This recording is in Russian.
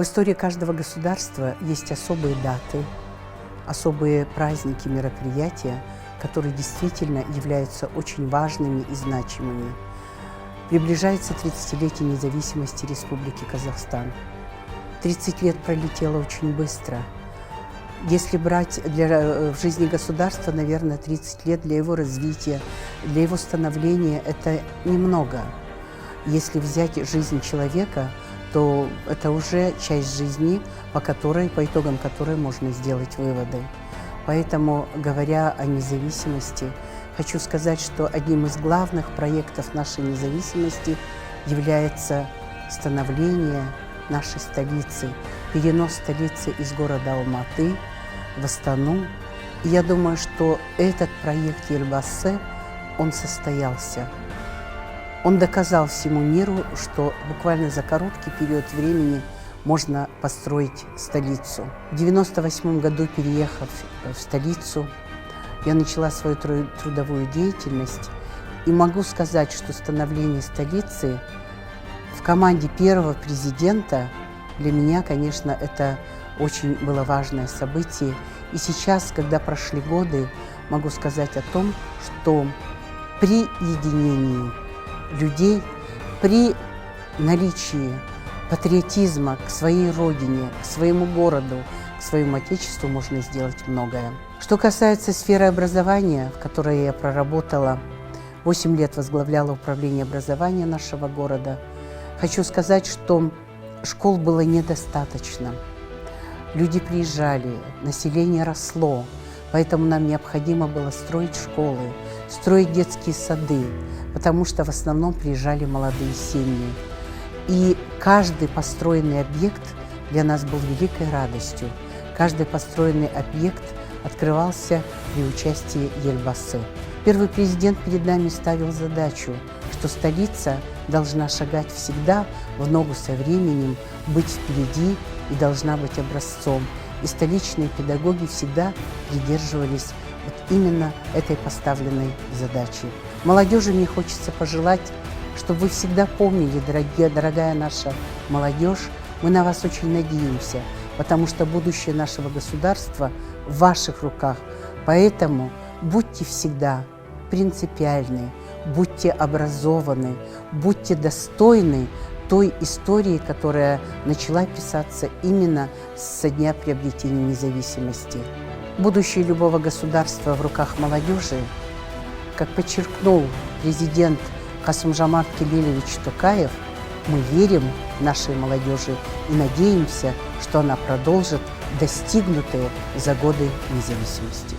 В истории каждого государства есть особые даты, особые праздники, мероприятия, которые действительно являются очень важными и значимыми. Приближается 30-летие независимости Республики Казахстан. 30 лет пролетело очень быстро. Если брать в жизни государства, наверное, 30 лет для его развития, для его становления – это немного. Если взять жизнь человека, то это уже часть жизни, по итогам которой можно сделать выводы. Поэтому, говоря о независимости, хочу сказать, что одним из главных проектов нашей независимости является становление нашей столицы, перенос столицы из города Алматы в Астану. И я думаю, что этот проект Елбасы, он состоялся. Он доказал всему миру, что буквально за короткий период времени можно построить столицу. В 1998 году, переехав в столицу, я начала свою трудовую деятельность. И могу сказать, что становление столицы в команде первого президента для меня, конечно, это очень было важное событие. И сейчас, когда прошли годы, могу сказать о том, что при единении людей, при наличии патриотизма к своей родине, к своему городу, к своему отечеству можно сделать многое. Что касается сферы образования, в которой я проработала, 8 лет возглавляла управление образования нашего города, хочу сказать, что школ было недостаточно. Люди приезжали, население росло, поэтому нам необходимо было строить школы, строить детские сады, потому что в основном приезжали молодые семьи. И каждый построенный объект для нас был великой радостью. Каждый построенный объект открывался при участии Елбасы. Первый президент перед нами ставил задачу, что столица должна шагать всегда в ногу со временем, быть впереди и должна быть образцом. И столичные педагоги всегда придерживались вот именно этой поставленной задачи. Молодежи мне хочется пожелать, чтобы вы всегда помнили, дорогая наша молодежь, мы на вас очень надеемся, потому что будущее нашего государства в ваших руках. Поэтому будьте всегда принципиальны, будьте образованы, будьте достойны той истории, которая начала писаться именно со дня приобретения независимости. Будущее любого государства в руках молодежи, как подчеркнул президент Касым-Жомарт Кемелевич Токаев, мы верим нашей молодежи и надеемся, что она продолжит достигнутые за годы независимости.